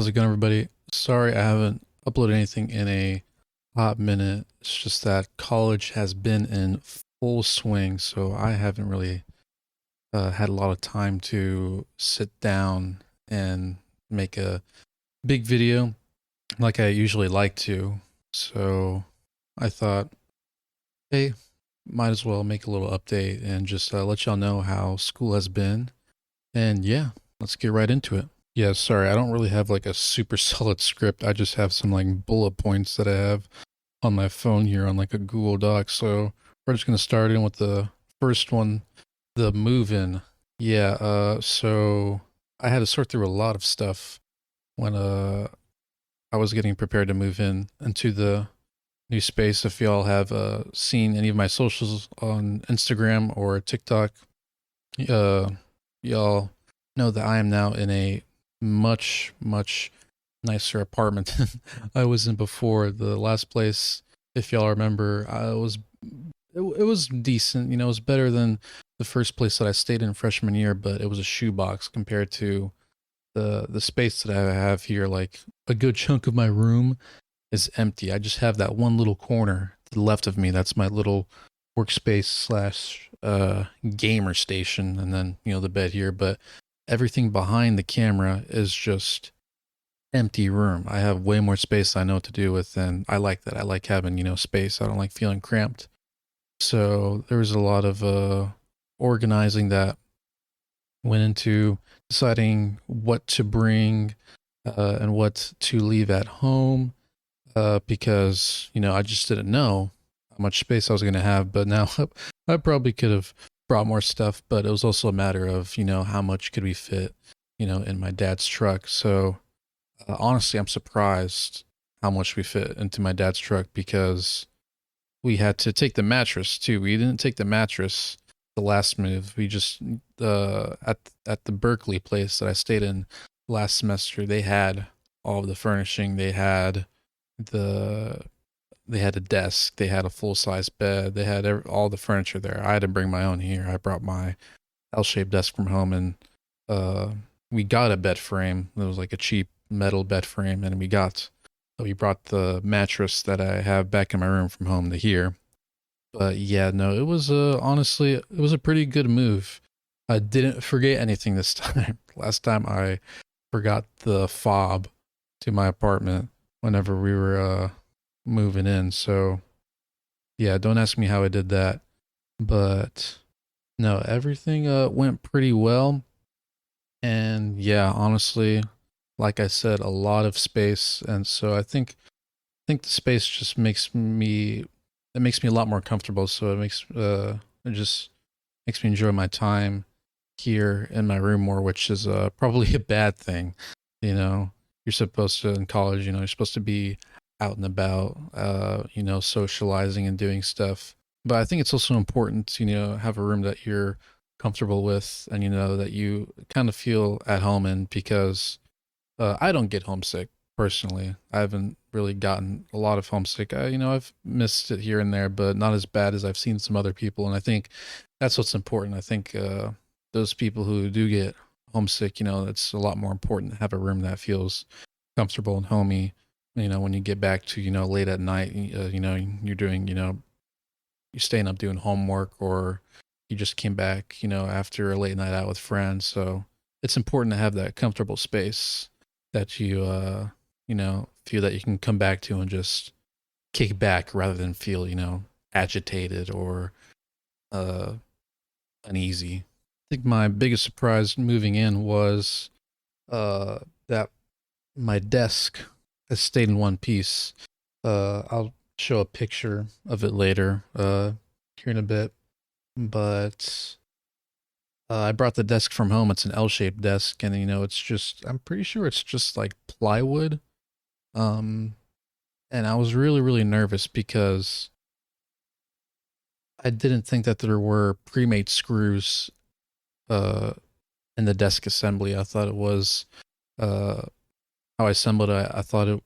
How's it going, everybody? Sorry, I haven't uploaded anything in a hot minute. It's just that college has been in full swing, so I haven't really had a lot of time to sit down and make a big video like I usually like to. So I thought, hey, might as well make a little update and just let y'all know how school has been. And yeah, let's get right into it. Yeah, sorry, I don't really have like a super solid script. I just have some like bullet points that I have on my phone here on like a Google Doc. So we're just gonna start in with the first one, the move in. Yeah, so I had to sort through a lot of stuff when I was getting prepared to move in into the new space. If y'all have seen any of my socials on Instagram or TikTok, uh y'all know that I am now in a much nicer apartment than I was in before. The last place, if y'all remember, it was decent. You know, it was better than the first place that I stayed in freshman year, but it was a shoebox compared to the space that I have here. Like a good chunk of my room is empty. I just have that one little corner to the left of me. That's my little workspace slash gamer station, and then the bed here. But everything behind the camera is just empty room. I have way more space I know what to do with, and I like that. I like having space. I don't like feeling cramped. So there was a lot of organizing that went into deciding what to bring and what to leave at home, because I just didn't know how much space I was going to have. But now I probably could have brought more stuff, but it was also a matter of how much could we fit in my dad's truck. So honestly, I'm surprised how much we fit into my dad's truck, because we had to take the mattress too. We didn't take the mattress the last move. We just at the Berkeley place that I stayed in last semester, they had all of the furnishing. The they had a desk, they had a full size bed, they had all the furniture there. I had to bring my own here. I brought my L-shaped desk from home, and we got a bed frame. It was like a cheap metal bed frame, and we brought the mattress that I have back in my room from home to here. But yeah, no, it was honestly, it was a pretty good move. I didn't forget anything this time. Last time I forgot the fob to my apartment whenever we were moving in. So yeah, don't ask me how I did that. But no, everything went pretty well. And yeah, honestly, like I said, a lot of space. And so I think the space just makes me a lot more comfortable. So it just makes me enjoy my time here in my room more, which is probably a bad thing. You're supposed to, in college, you're supposed to be out and about, socializing and doing stuff. But I think it's also important to, have a room that you're comfortable with, and that you kind of feel at home in, because I don't get homesick personally. I haven't really gotten a lot of homesick. I've missed it here and there, but not as bad as I've seen some other people. And I think that's what's important. I think those people who do get homesick, it's a lot more important to have a room that feels comfortable and homey. When you get back to, late at night, you're doing, you're staying up doing homework, or you just came back, after a late night out with friends. So it's important to have that comfortable space that you feel that you can come back to and just kick back, rather than feel, agitated or uh, uneasy. I think my biggest surprise moving in was that my desk has stayed in one piece. I'll show a picture of it later, here in a bit. But I brought the desk from home. It's an L-shaped desk, and I'm pretty sure it's just like plywood. Um, and I was really nervous because I didn't think that there were pre-made screws uh in the desk assembly. I thought it was uh how I assembled it. I thought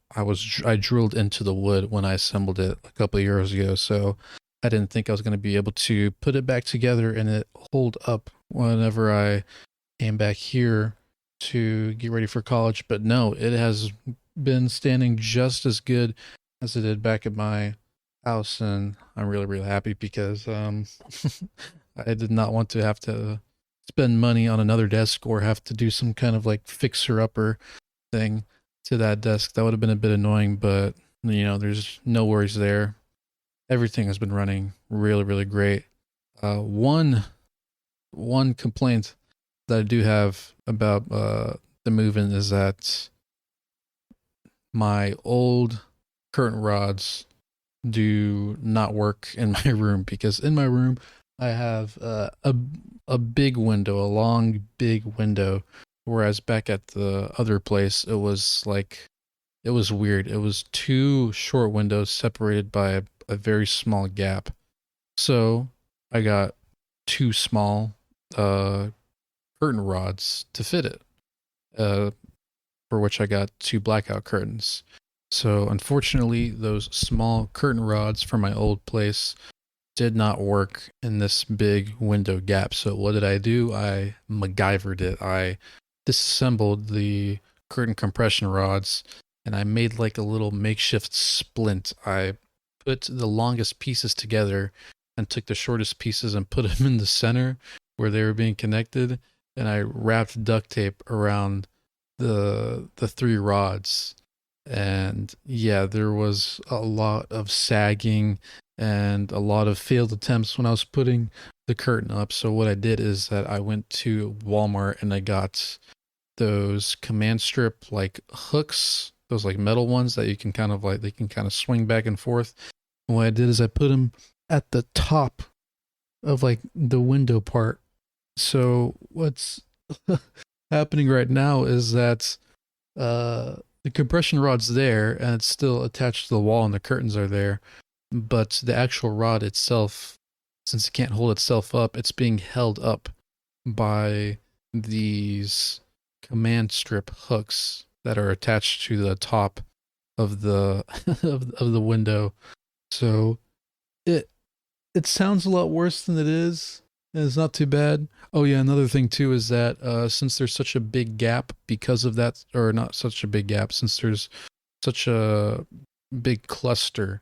I drilled into the wood when I assembled it a couple of years ago. So I didn't think I was going to be able to put it back together and it hold up whenever I came back here to get ready for college. But no, it has been standing just as good as it did back at my house, and I'm really really happy because I did not want to have to spend money on another desk or have to do some kind of like fixer upper thing to that desk. That would have been a bit annoying, but there's no worries there. Everything has been running really, really great. One complaint that I do have about the move-in is that my old curtain rods do not work in my room, because in my room I have a big window, a long big window, whereas back at the other place it was weird. It was two short windows separated by a very small gap. So I got two small uh curtain rods to fit it. Uh for which I got two blackout curtains. So unfortunately, those small curtain rods from my old place did not work in this big window gap. So what did I do? I MacGyvered it. I disassembled the curtain compression rods and I made like a little makeshift splint. I put the longest pieces together and took the shortest pieces and put them in the center where they were being connected, and I wrapped duct tape around the three rods. And yeah, there was a lot of sagging and a lot of failed attempts when I was putting the curtain up. So what I did is that I went to Walmart and I got those command strip like hooks, those like metal ones that you can kind of like, they can kind of swing back and forth. And what I did is I put them at the top of like the window part. So what's happening right now is that the compression rod's there and it's still attached to the wall and the curtains are there, but the actual rod itself, since it can't hold itself up, it's being held up by these command strip hooks that are attached to the top of the of the window. So it it sounds a lot worse than it is. And it's not too bad. Oh yeah, another thing too is that since there's such a big gap because of that, or not such a big gap, since there's such a big cluster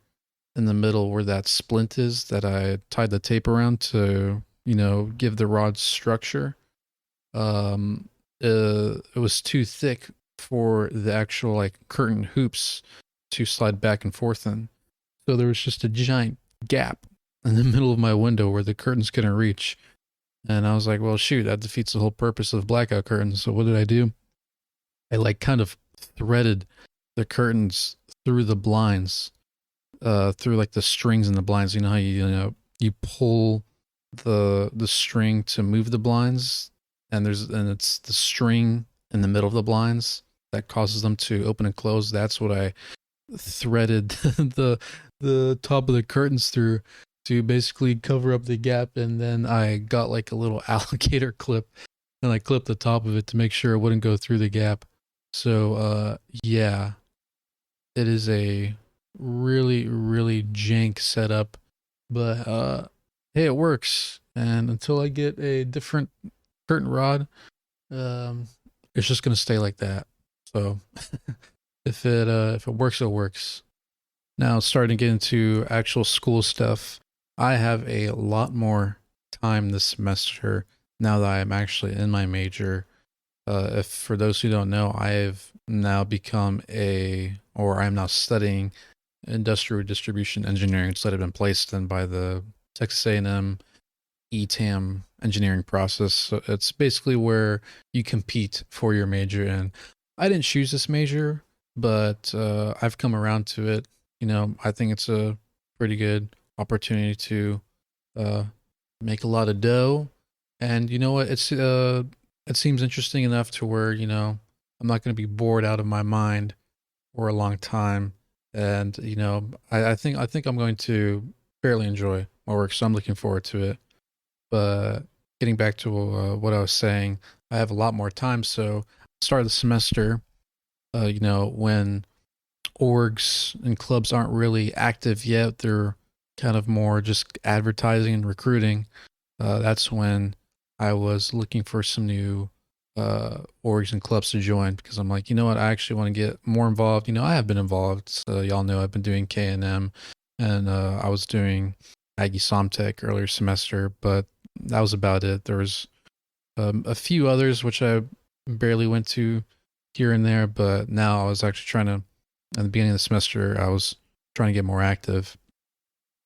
in the middle where that splint is that I tied the tape around to, give the rod structure. It was too thick for the actual like curtain hoops to slide back and forth in. So there was just a giant gap in the middle of my window where the curtains couldn't reach. And I was like, well, shoot, that defeats the whole purpose of blackout curtains. So what did I do? I like kind of threaded the curtains through the blinds, through like the strings in the blinds. You know how you pull the string to move the blinds, and it's the string in the middle of the blinds that causes them to open and close. That's what I threaded the top of the curtains through to basically cover up the gap. And then I got like a little alligator clip and I clipped the top of it to make sure it wouldn't go through the gap. So yeah, it is a really really jank setup, but hey, it works. And until I get a different curtain rod, um it's just gonna stay like that. So if it works, it works. Now starting to get into actual school stuff, I have a lot more time this semester now that I'm actually in my major. If for those who don't know, I've now become or I'm now studying industrial distribution engineering. It's that I've been placed in by the Texas A&M ETAM engineering process. So it's basically where you compete for your major. And I didn't choose this major, but I've come around to it. I think it's a pretty good opportunity to uh, make a lot of dough. And you know what? It seems interesting enough to where I'm not going to be bored out of my mind for a long time. And I think I'm going to fairly enjoy my work, so I'm looking forward to it. But getting back to what I was saying, I have a lot more time. So start of the semester, when orgs and clubs aren't really active yet, they're kind of more just advertising and recruiting. That's when I was looking for some new orgs and clubs to join because I'm like, you know what, I actually want to get more involved. You know, I have been involved. So y'all know I've been doing K&M, and I was doing Aggie Somtech earlier semester, but that was about it. There was a few others which I barely went to here and there, but now I was actually trying to, at the beginning of the semester, I was trying to get more active.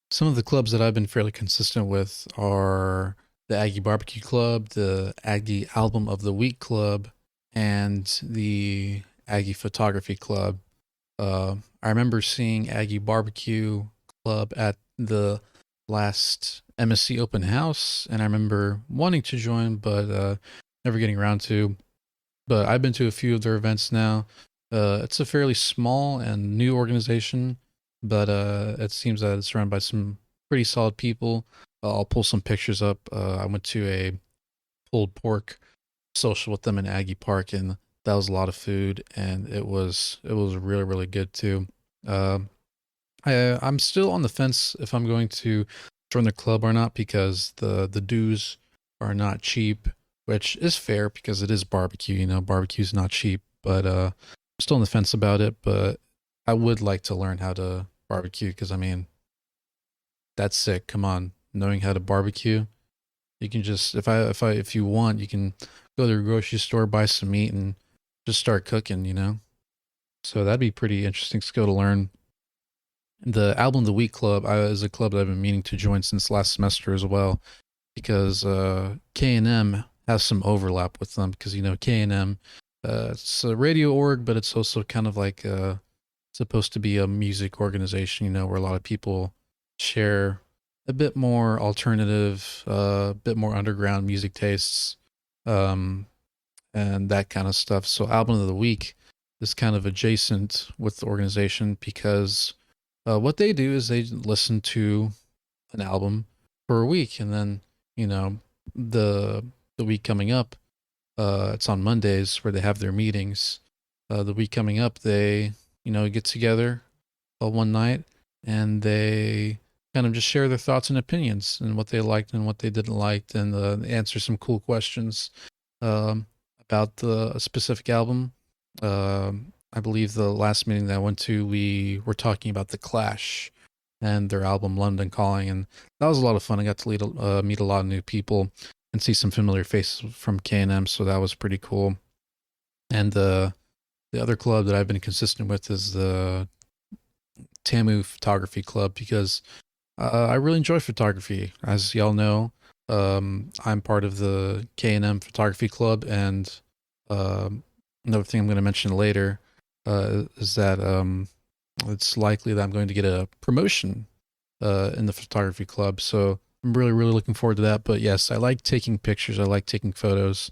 Some of the clubs that I've been fairly consistent with are the Aggie Barbecue Club, the Aggie Album of the Week Club, and the Aggie Photography Club. I remember seeing Aggie Barbecue Club at the last MSC open house, and I remember wanting to join, but never getting around to. But I've been to a few of their events now. It's a fairly small and new organization, but it seems that it's run by some pretty solid people. I'll pull some pictures up. I went to a pulled pork social with them in Aggie Park, and that was a lot of food, and it was really really good too. Uh, I'm still on the fence if I'm going to join the club or not because the dues are not cheap, which is fair because it is barbecue. You know, barbecue's not cheap, but I'm still on the fence about it. But I would like to learn how to barbecue because I mean that's sick. Come on, knowing how to barbecue, you can just if you want, you can go to the grocery store, buy some meat, and just start cooking. You know, so that'd be pretty interesting skill to learn. The Album of the Week Club is a club that I've been meaning to join since last semester as well, because K&M has some overlap with them. Because you know K&M, it's a radio org, but it's also kind of like supposed to be a music organization. You know, where a lot of people share a bit more alternative, a bit more underground music tastes, um, and that kind of stuff. So Album of the Week is kind of adjacent with the organization because what they do is they listen to an album for a week, and then you know the the week coming up, it's on Mondays where they have their meetings. The week coming up, they get together one night and they kind of just share their thoughts and opinions and what they liked and what they didn't like, and answer some cool questions um, about the specific album. I believe the last meeting that I went to, we were talking about the Clash and their album London Calling, and that was a lot of fun. I got to meet a lot of new people and see some familiar faces from K&M, so that was pretty cool. And the other club that I've been consistent with is the Tamu Photography Club because I really enjoy photography. As y'all know, I'm part of the K&M Photography Club, and another thing I'm going to mention later is that it's likely that I'm going to get a promotion in the photography club. So I'm really, really looking forward to that. But yes, I like taking pictures. I like taking photos,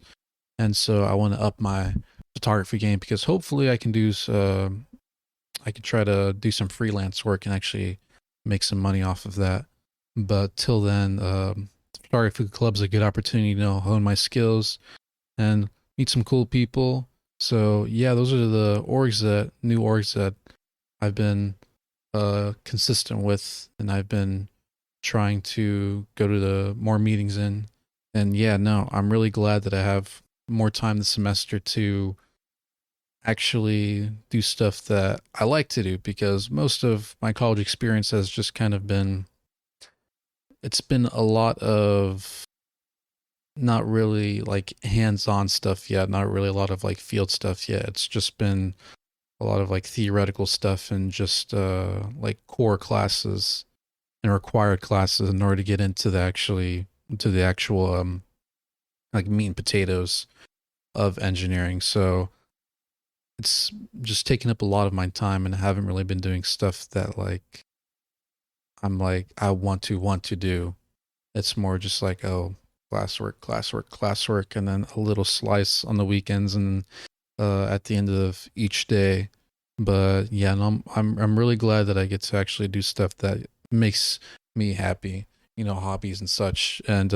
and so I want to up my photography game because hopefully I can I could try to do some freelance work and actually make some money off of that. But till then, the photography club's a good opportunity to hone my skills and meet some cool people. So yeah, those are the new orgs that I've been consistent with, and I've been trying to go to the more meetings in. And yeah, no, I'm really glad that I have more time this semester to actually do stuff that I like to do because most of my college experience has just kind of been it's been a lot of not really like hands-on stuff yet, not really a lot of like field stuff yet. It's just been a lot of like theoretical stuff and just like core classes and required classes in order to get into the actual like meat and potatoes of engineering. So it's just taken up a lot of my time, and I haven't really been doing stuff that I want to do. It's more just like, oh, classwork, classwork, classwork, and then a little slice on the weekends and at the end of each day. But yeah, no, I'm really glad that I get to actually do stuff that makes me happy, hobbies and such, and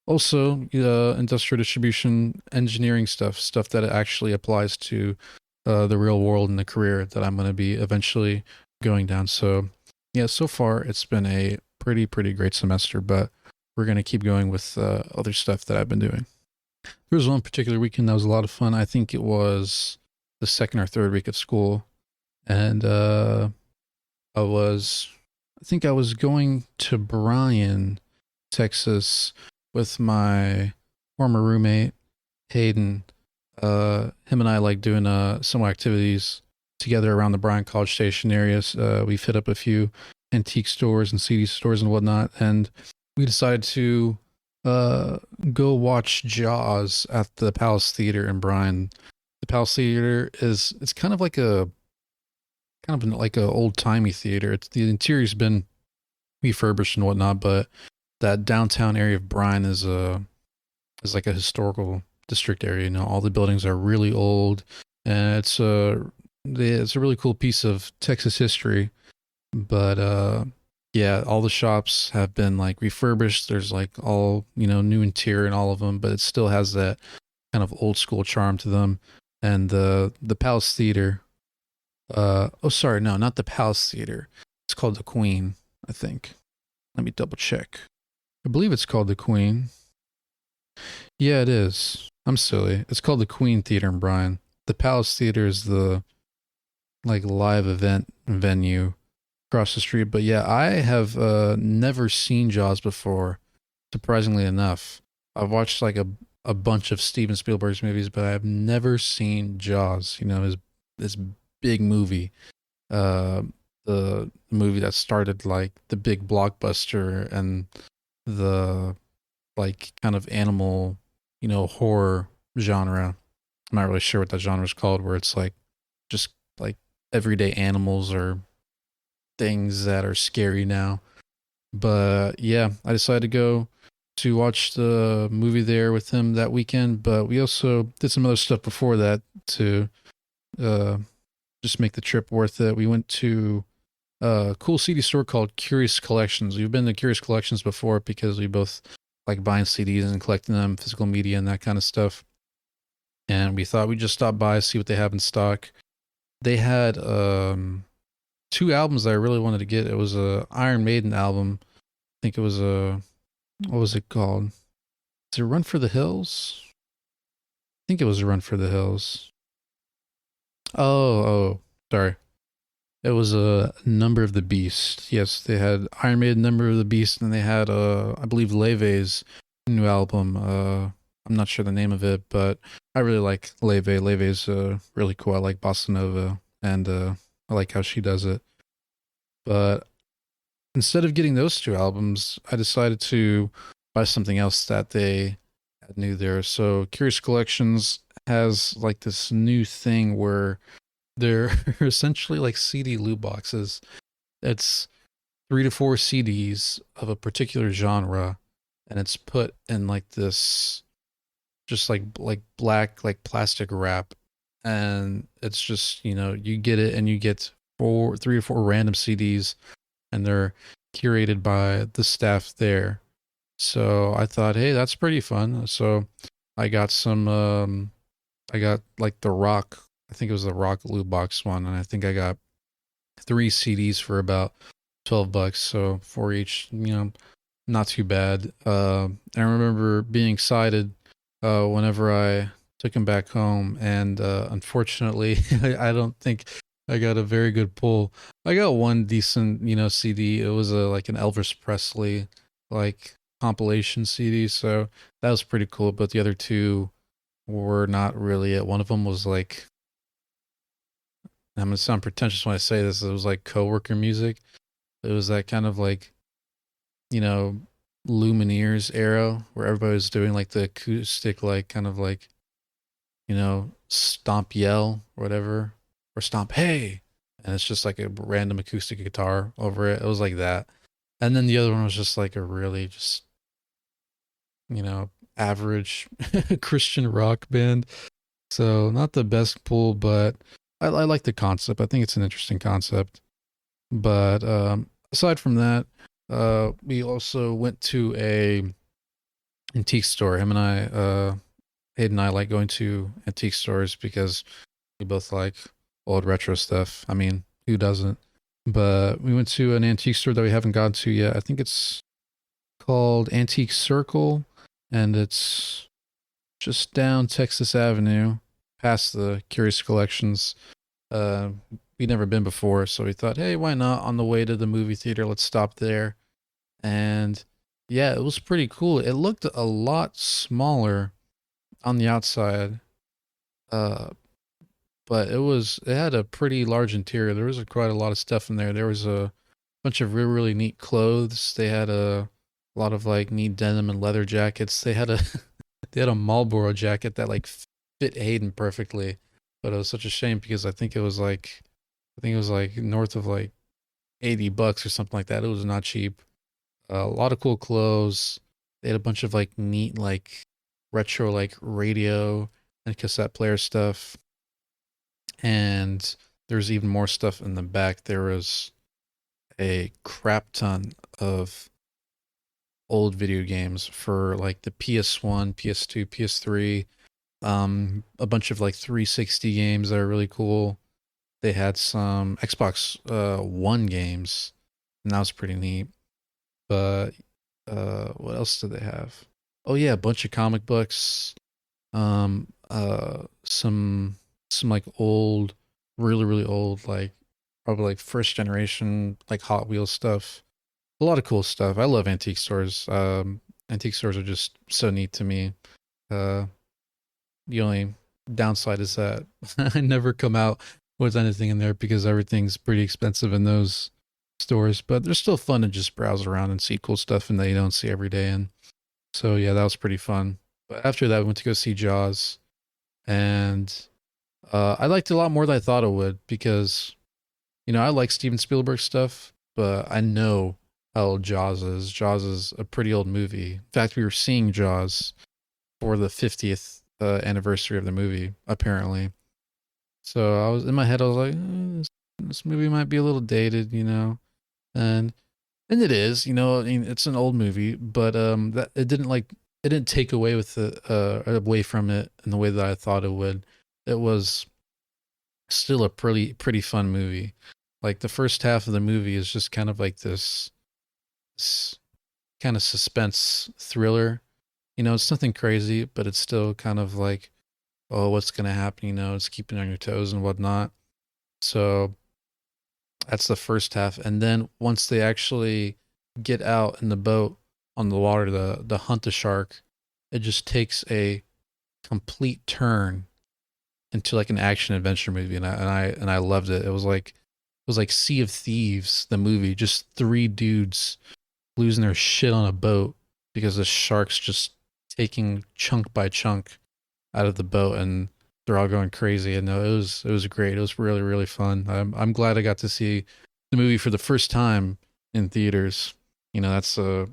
also industrial distribution engineering stuff that actually applies to the real world and the career that I'm going to be eventually going down. So yeah, so far it's been a pretty great semester, but we're going to keep going with other stuff that I've been doing. There was one particular weekend that was a lot of fun. I think it was the second or third week of school, and I was, I think I was going to Bryan, Texas, with my former roommate Hayden. Him and I like doing similar activities together around the Bryan College Station areas. We've hit up a few antique stores and CD stores and whatnot, and we decided to uh go watch Jaws at the Palace Theater in Bryan. The Palace Theater is it's like a old timey theater. It's the interior's been refurbished and whatnot, but that downtown area of Bryan is like a historical district area. You know, all the buildings are really old, and it's a really cool piece of Texas history. But yeah, all the shops have been like refurbished. There's like all new interior in all of them, but it still has that kind of old school charm to them. And the Palace Theater. Oh, sorry, no, not the Palace Theater. It's called the Queen, I think. Let me double check. I believe it's called the Queen. Yeah, it is. I'm silly. It's called the Queen Theater in Bryan. The Palace Theater is the like live event venue across the street. But yeah, I have never seen Jaws before. Surprisingly enough, I've watched like a bunch of Steven Spielberg's movies, but I've never seen Jaws. You know, his this big movie, uh, the movie that started like the big blockbuster and the like kind of animal, horror genre. I'm not really sure what that genre is called, where it's like just like everyday animals or things that are scary now. But yeah, I decided to go to watch the movie there with him that weekend. But we also did some other stuff before that to uh, just make the trip worth it. We went to a cool CD store called Curious Collections. We've been to Curious Collections before because we both like buying CDs and collecting them, physical media and that kind of stuff. And we thought we'd just stop by, see what they have in stock. They had two albums that I really wanted to get. It was a Iron Maiden album. I think it was a what was it called? Is it Run for the Hills? I think it was Run for the Hills. Oh, sorry. It was a Number of the Beast. Yes, they had Iron Maiden Number of the Beast, and they had I believe Leve's new album. I'm not sure the name of it, but I really like Leve. Leve's really cool. I like bossa nova, and I like how she does it. But instead of getting those two albums, I decided to buy something else that they had new there. So Curious Collections has like this new thing where they're essentially like CD loot boxes. It's 3 to 4 CDs of a particular genre, and it's put in like this just like black like plastic wrap, and it's just you get it and you get 3 or 4 random CDs, and they're curated by the staff there. So I thought, hey, that's pretty fun. So I got I got like the Rock. I think it was the Rock loot box one, and I think I got 3 CDs for about $12. So for each, not too bad. I remember being excited whenever I took him back home, and unfortunately, I don't think I got a very good pull. I got one decent, CD. It was like an Elvis Presley like compilation CD, so that was pretty cool. But the other two were not really it. One of them was like, I'm gonna sound pretentious when I say this. It was like coworker music. It was that kind of like, you know, Lumineers era where everybody was doing like the acoustic, like kind of like, stomp yell or whatever, or stomp hey, and it's just like a random acoustic guitar over it. It was like that. And then the other one was just like a really just, average Christian rock band. So not the best pull, but I like the concept. I think it's an interesting concept. But aside from that, we also went to a antique store. Him and I, Hayden and I like going to antique stores because we both like old retro stuff. I mean, who doesn't? But we went to an antique store that we haven't gone to yet. I think it's called Antique Circle, and it's just down Texas Avenue, past the Curious Collections. Uh, we'd never been before, so we thought, hey, why not? On the way to the movie theater, let's stop there. And yeah, it was pretty cool. It looked a lot smaller on the outside, uh, but it had a pretty large interior. There was quite a lot of stuff in there. There was a bunch of really, really neat clothes. They had a lot of like neat denim and leather jackets. They had a they had a Marlboro jacket that like fit Hayden perfectly, but it was such a shame because I think it was like north of like $80 or something like that. It was not cheap. A lot of cool clothes. They had a bunch of like neat like retro like radio and cassette player stuff. And there's even more stuff in the back. There was a crap ton of old video games for like the PS1, PS2, PS3, a bunch of like 360 games that are really cool. They had some Xbox One games, and that was pretty neat. But what else did they have? Oh yeah, a bunch of comic books, some like old, really really old, like probably like first generation like Hot Wheels stuff. A lot of cool stuff. I love antique stores. Antique stores are just so neat to me. Uh, the only downside is that I never come out with anything in there because everything's pretty expensive in those stores. But they're still fun to just browse around and see cool stuff and that you don't see every day. And so yeah, that was pretty fun. But after that, we went to go see Jaws, and I liked it a lot more than I thought it would because I like Steven Spielberg stuff, but I know how old Jaws is. Jaws is a pretty old movie. In fact, we were seeing Jaws for the 50th anniversary of the movie, apparently. So I was in my head, I was like, this movie might be a little dated, and and it is, I mean, it's an old movie, but that it didn't take away with the away from it in the way that I thought it would. It was still a pretty fun movie. Like the first half of the movie is just kind of like this kind of suspense thriller. It's nothing crazy, but it's still kind of like, oh, what's gonna happen? It's keeping you on your toes and whatnot. So that's the first half, and then once they actually get out in the boat on the water to hunt the shark, it just takes a complete turn into like an action adventure movie, and I loved it. It was like Sea of Thieves, the movie, just three dudes losing their shit on a boat because the shark's just taking chunk by chunk out of the boat, and they're all going crazy. And no, it was great. It was really really fun. I'm glad I got to see the movie for the first time in theaters. That's I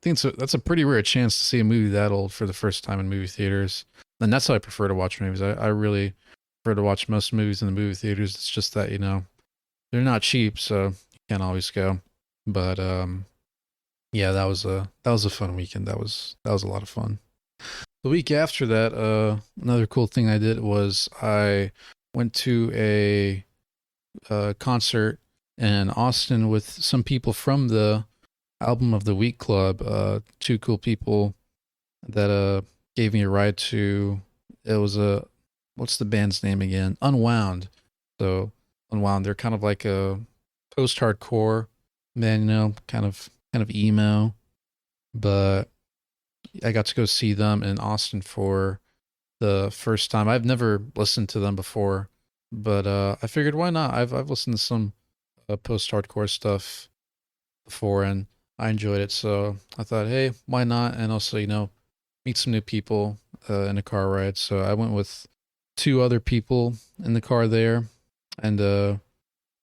think that's a pretty rare chance to see a movie that old for the first time in movie theaters. And that's how I prefer to watch movies. I really prefer to watch most movies in the movie theaters. It's just that they're not cheap, so you can't always go. But yeah, that was a fun weekend. That was a lot of fun. The week after that, another cool thing I did was I went to a concert in Austin with some people from the Album of the Week Club. Two cool people that gave me a ride to. It was a what's the band's name again? Unwound. So Unwound, they're kind of like a post-hardcore band, kind of emo, but I got to go see them in Austin for the first time. I've never listened to them before, but I figured why not? I've listened to some post-hardcore stuff before, and I enjoyed it. So I thought, hey, why not? And also, meet some new people in a car ride. So I went with two other people in the car there, and it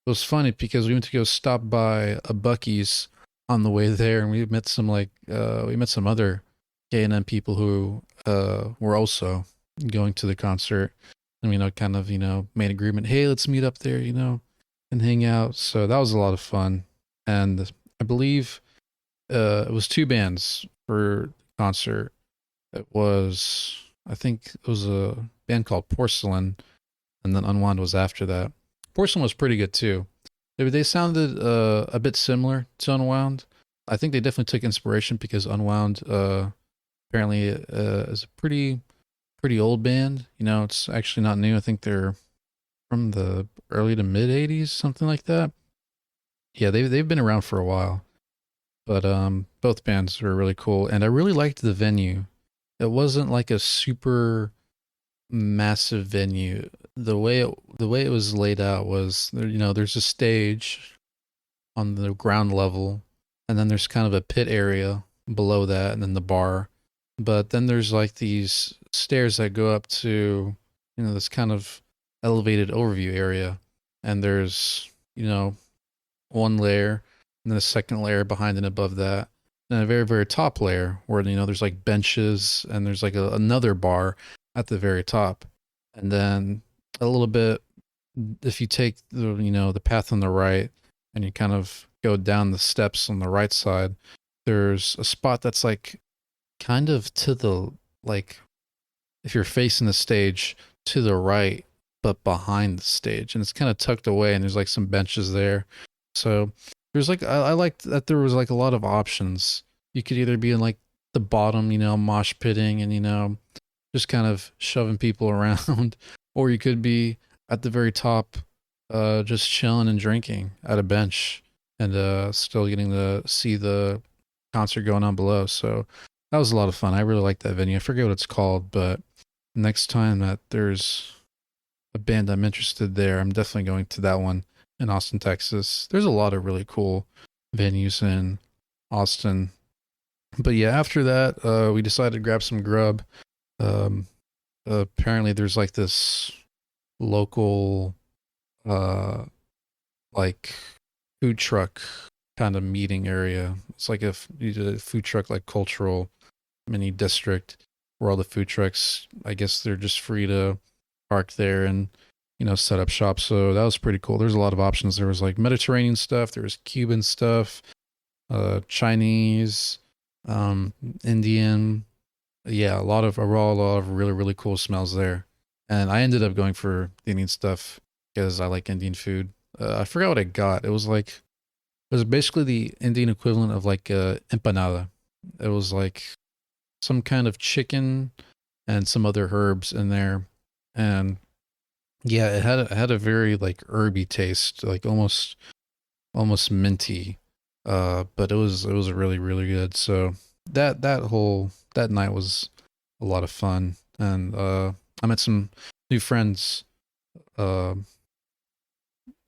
was funny because we went to go stop by a Bucky's on the way there, and we met some other K&M people who were also going to the concert, and kind of made agreement. Hey, let's meet up there, and hang out. So that was a lot of fun, and I believe it was two bands for the concert. I think it was a band called Porcelain, and then Unwound was after that. Porcelain was pretty good too. They sounded a bit similar to Unwound. I think they definitely took inspiration because Unwound apparently is a pretty pretty old band. You know, it's actually not new. I think they're from the early to mid '80s, something like that. Yeah, they've been around for a while. But both bands were really cool, and I really liked the venue. It wasn't like a super massive venue. The way it was laid out was there, there's a stage on the ground level, and then there's kind of a pit area below that, and then the bar. But then there's like these stairs that go up to, this kind of elevated overview area, and there's, one layer, and then a second layer behind and above that, and a very, very top layer where, there's like benches, and there's like another bar at the very top. And then a little bit, if you take the path on the right and you kind of go down the steps on the right side, there's a spot that's like kind of to the, like, if you're facing the stage, to the right, but behind the stage, and it's kind of tucked away, and there's like some benches there. So there's like, I liked that there was like a lot of options. You could either be in like the bottom, mosh pitting and, just kind of shoving people around, or you could be at the very top, just chilling and drinking at a bench, and still getting to see the concert going on below. So that was a lot of fun. I really like that venue. I forget what it's called, but next time that there's a band I'm interested there, I'm definitely going to that one in Austin, Texas. There's a lot of really cool venues in Austin. But yeah, after that, we decided to grab some grub. Um, Apparently, there's like this local, uh, like food truck kind of meeting area. It's like you did a food truck like cultural mini district where all the food trucks, I guess they're just free to park there and set up shop. So that was pretty cool. There's a lot of options. There was like Mediterranean stuff, there was Cuban stuff, Chinese, um, Indian. Yeah, a lot of really, really cool smells there. And I ended up going for the Indian stuff because I like Indian food. I forgot what I got. It was basically the Indian equivalent of like empanada. It was like some kind of chicken and some other herbs in there, and yeah, it had a very like herby taste, like almost minty. But it was really, really good. So that night was a lot of fun, and I met some new friends uh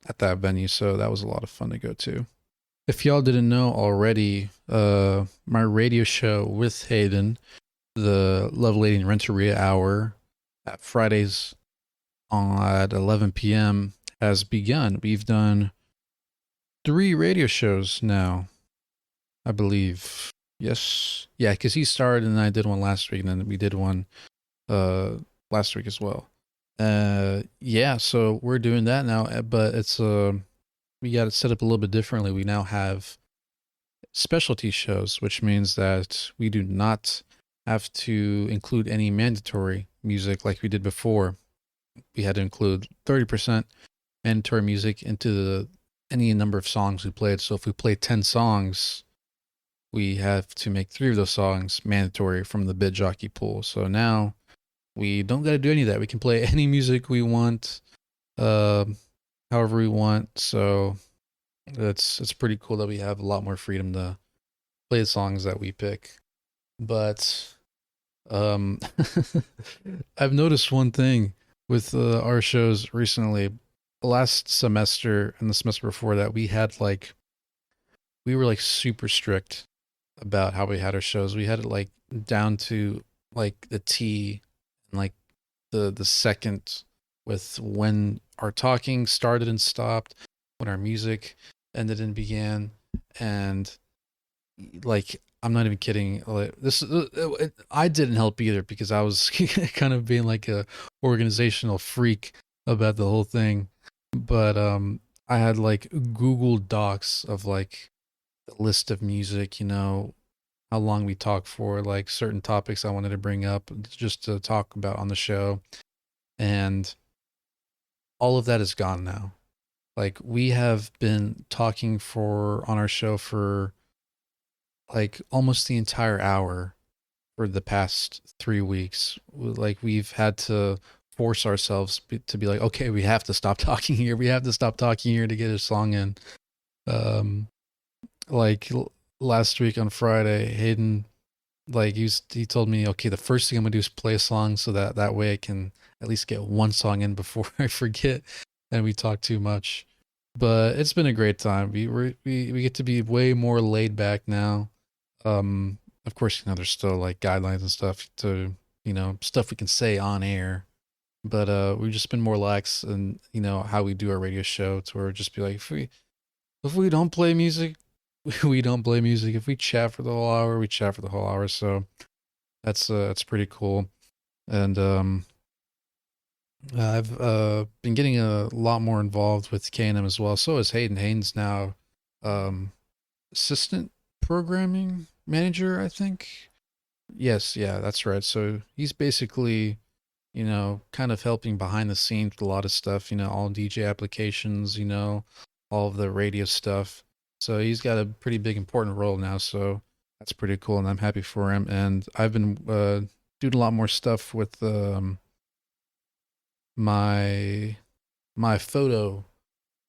at that venue, so that was a lot of fun to go to. If y'all didn't know already, my radio show with Hayden, the Love Lady and Renteria Hour, at Fridays at 11 p.m. has begun. We've done 3 radio shows now, I believe. Yes, yeah, because he started and I did one last week, and then we did one uh last week as well. Yeah, so we're doing that now, but it's we got it set up a little bit differently. We now have specialty shows, which means that we do not have to include any mandatory music like we did before. We had to include 30% mandatory music into any number of songs we played. So if we played 10 songs, we have to make 3 of those songs mandatory from the bid jockey pool. So now we don't got to do any of that. We can play any music we want, uh, however we want. So it's pretty cool that we have a lot more freedom to play the songs that we pick. But um, I've noticed one thing with our shows recently. Last semester and the semester before that, we were like super strict about how we had our shows. We had it like down to like the T, and like the second, with when our talking started and stopped, when our music ended and began, and like I'm not even kidding. Like, I didn't help either because I was kind of being like a organizational freak about the whole thing. But I had like Google Docs of like the list of music, how long we talk for, like certain topics I wanted to bring up just to talk about on the show. And all of that is gone now. Like we have been talking for on our show for like almost the entire hour, for the past 3 weeks. Like we've had to force ourselves to be like, okay, we have to stop talking here. We have to stop talking here to get a song in. Um, like last week on Friday, Hayden, like he told me, okay, the first thing I'm gonna do is play a song so that way I can at least get one song in before I forget and we talk too much. But it's been a great time. We get to be way more laid back now. Of course, there's still like guidelines and stuff to, stuff we can say on air. But we've just been more lax and how we do our radio show to where just be like if we don't play music, we don't play music. If we chat for the whole hour, we chat for the whole hour. So that's pretty cool. And I've been getting a lot more involved with K&M as well. So is Hayden. Hayden's now um, assistant programming manager, I think. Yes, yeah, that's right. So he's basically, kind of helping behind the scenes with a lot of stuff, all DJ applications, all of the radio stuff. So he's got a pretty big, important role now. So that's pretty cool. And I'm happy for him. And I've been doing a lot more stuff with my my photo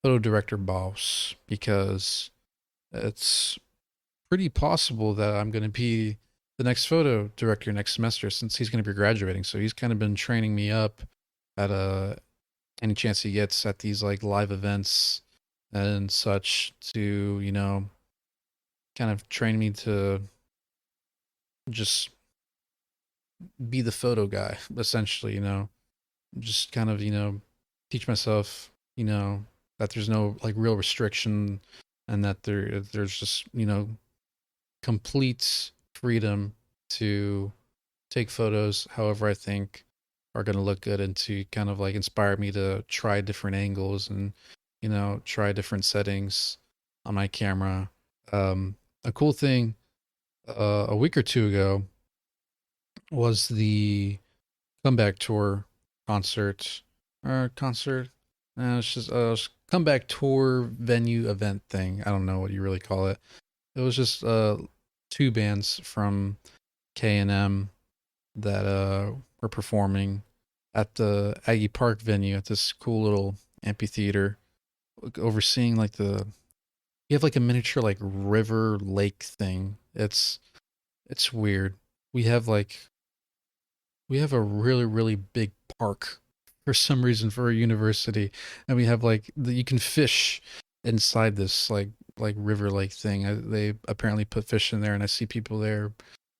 director boss because it's pretty possible that I'm going to be the next photo director next semester since he's going to be graduating. So he's kind of been training me up at any chance he gets at these like live events and such to, kind of train me to just be the photo guy essentially, just kind of, teach myself, that there's no like real restriction and that there's just, complete freedom to take photos however I think are going to look good and to kind of like inspire me to try different angles and try different settings on my camera. A cool thing a week or two ago was the comeback tour concert or concert. It's just a comeback tour venue event thing. I don't know what you really call it. It was just two bands from K&M that were performing at the Aggie Park venue at this cool little amphitheater, overseeing like you have like a miniature like river lake thing. It's weird. We have like we have a really really big park for some reason for a university, and we have like you can fish inside this like river lake thing. They apparently put fish in there, and I see people there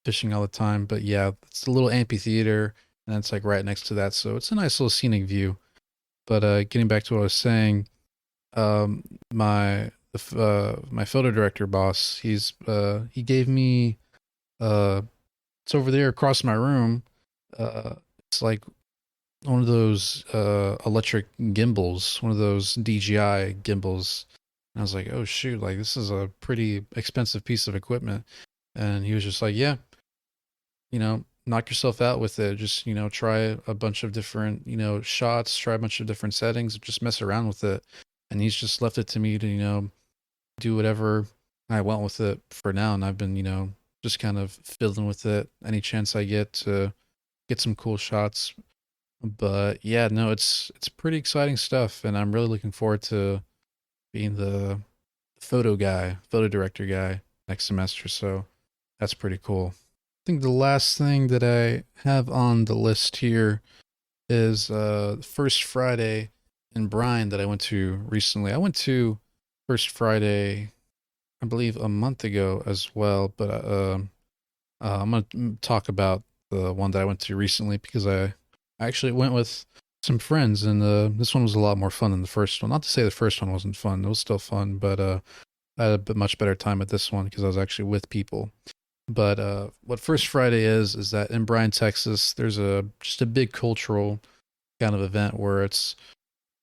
fishing all the time. But yeah, it's a little amphitheater, and it's like right next to that, so it's a nice little scenic view. But getting back to what I was saying, um, my photo director boss, he gave me it's over there across my room. It's like one of those electric gimbals, one of those DJI gimbals. And I was like, oh shoot, like this is a pretty expensive piece of equipment. And he was just like, yeah, knock yourself out with it. Just, try a bunch of different, shots, try a bunch of different settings, just mess around with it. And he's just left it to me to, do whatever I want with it for now. And I've been, just kind of fiddling with it any chance I get to get some cool shots. But yeah, no, it's pretty exciting stuff, and I'm really looking forward to being the photo director guy next semester. So that's pretty cool. I think the last thing that I have on the list here is First Friday in Bryan that I went to recently. I went to First Friday, I believe, a month ago as well, but I'm gonna talk about the one that I went to recently because I actually went with some friends, and this one was a lot more fun than the first one. Not to say the first one wasn't fun; it was still fun, but I had a much better time at this one because I was actually with people. But what First Friday is that in Bryan, Texas, there's just a big cultural kind of event where it's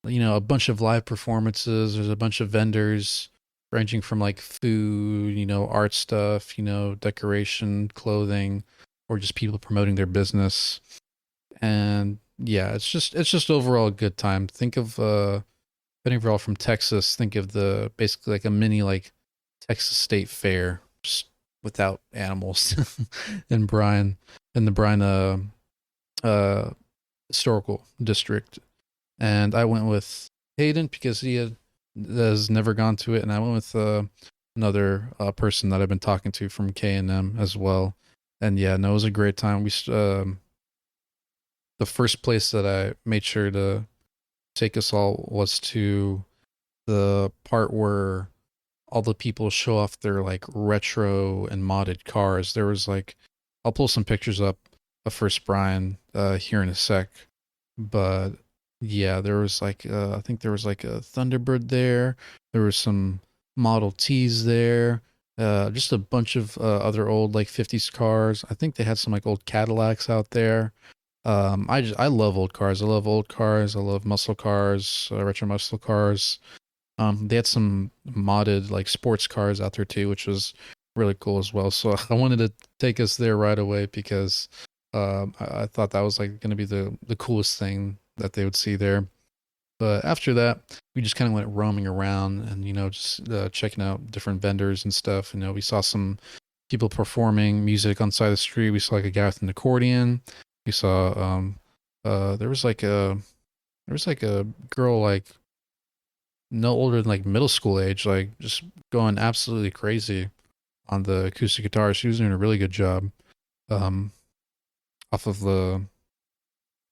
a bunch of live performances. There's a bunch of vendors ranging from like food, art stuff, decoration, clothing, or just people promoting their business. And yeah, it's just overall a good time. Think of if you're all from Texas, think of the basically like a mini like Texas State Fair, just without animals in Bryan, in the Bryan uh historical district. And I went with Hayden because has never gone to it, and I went with another person that I've been talking to from K&M as well. And yeah, no, it was a great time. The first place that I made sure to take us all was to the part where all the people show off their like retro and modded cars. There was like, I'll pull some pictures up of First Bryan here in a sec, but yeah, there was like I think there was like a Thunderbird there. There was some Model Ts there. Just a bunch of other old like 50s cars. I think they had some like old Cadillacs out there. I love old cars. I love old cars. I love muscle cars, retro muscle cars. They had some modded like sports cars out there too, which was really cool as well. So I wanted to take us there right away because I thought that was like going to be the coolest thing that they would see there. But after that, we just kind of went roaming around and just checking out different vendors and stuff. We saw some people performing music on the side of the street. We saw like a guy with an accordion. We saw there was like a girl like no older than like middle school age, like just going absolutely crazy on the acoustic guitar. She was doing a really good job. Um, off of the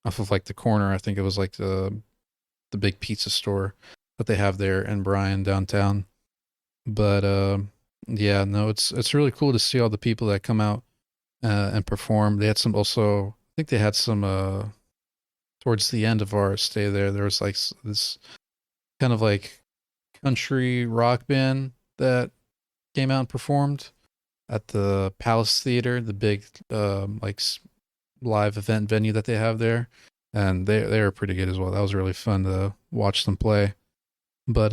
off of like the corner, I think it was like the big pizza store that they have there in Bryan downtown. But yeah, no, it's really cool to see all the people that come out and perform. They had some also. I think they had some towards the end of our stay there. There was like this kind of like country rock band that came out and performed at the Palace Theater, the big live event venue that they have there, and they were pretty good as well. That was really fun to watch them play. But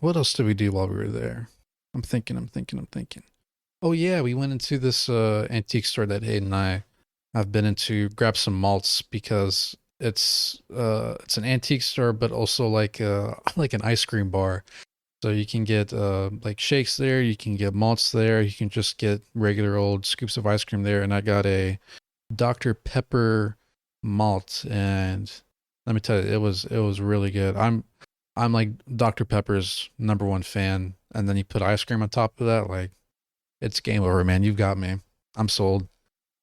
what else did we do while we were there? I'm thinking. Oh yeah, we went into this antique store that Hayden and I have been into, grab some malts because it's an antique store, but also like like an ice cream bar. So you can get like shakes there, you can get malts there, you can just get regular old scoops of ice cream there. And I got a Dr. Pepper malt, and let me tell you, it was really good. I'm like Dr. Pepper's number one fan, and then you put ice cream on top of that, like it's game over, man. You've got me. I'm sold.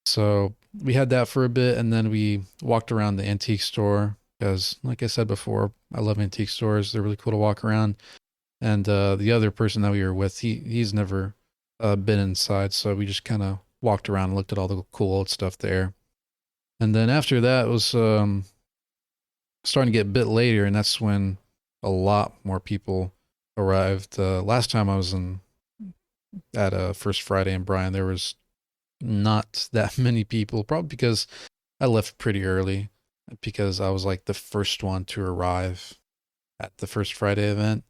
So we had that for a bit, and then we walked around the antique store because, like I said before, I love antique stores. They're really cool to walk around. And the other person that we were with, he's never been inside, so we just kind of walked around and looked at all the cool old stuff there. And then after that it was starting to get a bit later, and that's when a lot more people arrived. Last time I was in at First Friday in Bryan, there was not that many people, probably because I left pretty early, because I was like the first one to arrive at the First Friday event.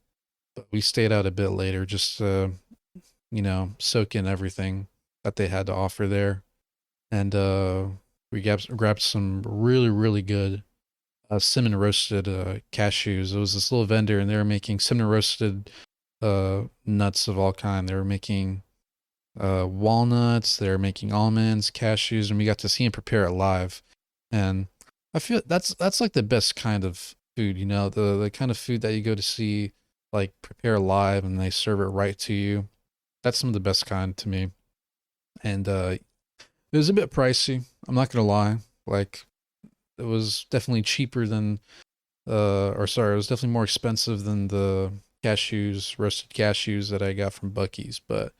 But we stayed out a bit later just to, soak in everything that they had to offer there. And we grabbed some really, really good cinnamon roasted cashews. It was this little vendor, and they were making cinnamon roasted nuts of all kind. They were making walnuts. They were making almonds, cashews, and we got to see them prepare it live. And I feel that's like the best kind of food, the kind of food that you go to see like prepare live and they serve it right to you. That's some of the best kind to me. And it was a bit pricey. I'm not gonna lie. Like it was definitely cheaper than or sorry, it was definitely more expensive than the roasted cashews that I got from Bucky's, but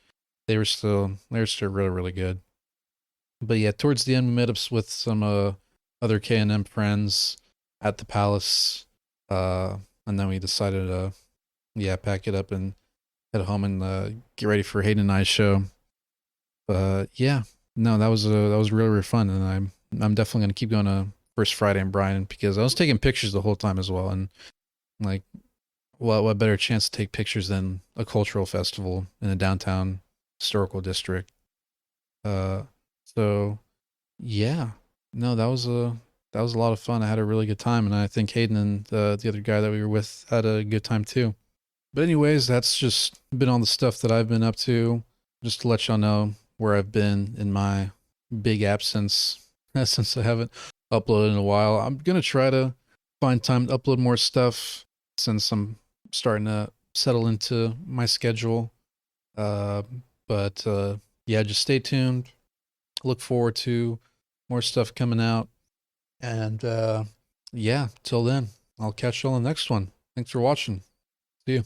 they were still really, really good. But yeah, towards the end we met up with some other K&M friends at the Palace. And then we decided to pack it up and head home and get ready for Hayden and I's show. But yeah, no, that was really, really fun, and I'm definitely gonna keep going to First Friday in Bryan because I was taking pictures the whole time as well, and like, what better chance to take pictures than a cultural festival in a downtown historical district? Uh, so yeah, no, that was a lot of fun. I had a really good time, and I think Hayden and the other guy that we were with had a good time too. But anyways, that's just been all the stuff that I've been up to. Just to let y'all know where I've been in my big absence since I haven't uploaded in a while. I'm gonna try to find time to upload more stuff since I'm starting to settle into my schedule. Uh, but yeah, just stay tuned. Look forward to more stuff coming out. And yeah, till then, I'll catch you on the next one. Thanks for watching. See you.